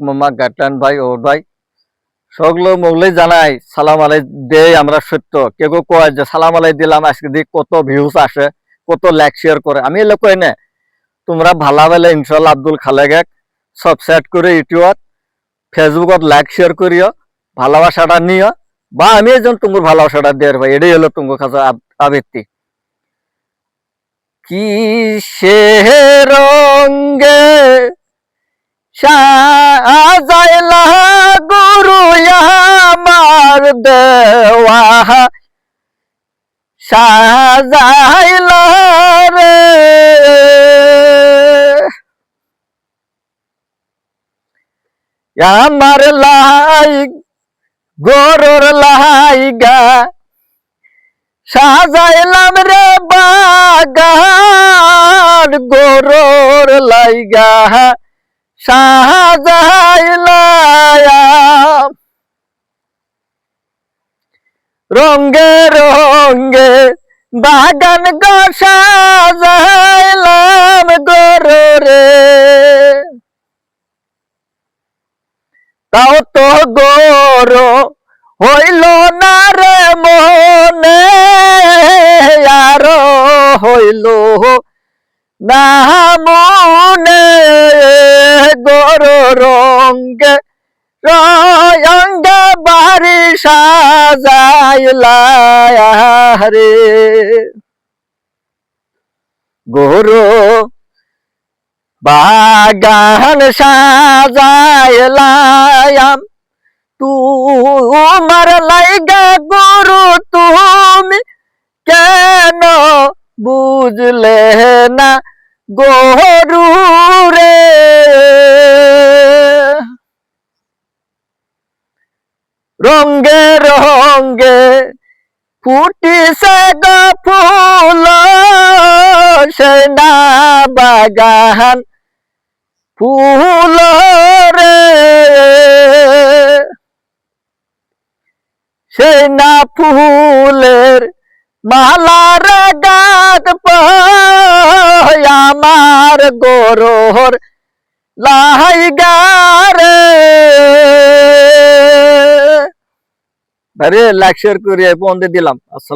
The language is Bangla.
মামা গাটলান ভাই ও ভাই সকল মগলে জানাই সালাম আলাই দে আমরা সত্য কেউ কয় যে সালাম আলাই দিলাম আজকে দিক কত ভিউজ আসে কত লাইক শেয়ার করে আমি এলে কই না তোমরা ভালা বেলে ইনশাল্লাহ আব্দুল খালেক সব সেট করে ইউটিউবত ফেসবুকত লাইক শেয়ার করিও ভালোবাসাটা নিও বা আমি একজন তোমার ভালোবাসাটা দেওয়ার ভাই এটাই হলো তোমার কাছে আবৃত্তি কিসে রঙ্গে সাজাইলা গুরু আমার দেওয়া সাজাইলা রে আমার লাই গরুর লাইগা সাজাইলাম রে বাগান গরুর লাইগা সাজাইলাম রঙ্গে রঙ্গে বাগান গো সাজাইলাম গরুরে তাও তো গরু হইল না রে মনে আরো হইল না মনে গরু রঙ্গে রঙ্গে বাড়ি সাজাইলা রে গরু বাগান সাজাইলাম তোমার লাইগা গরু তুমি কেন বুঝলে না গরু রে রঙ্গে রঙ্গে ফুটিছে গো ফুল সেনা বাগান ফুল রে সেনা ফুলের মালার গাত আমার গরুর লাইগা রে আরে লাইক শেয়ার করে পৌঁছে দিলাম।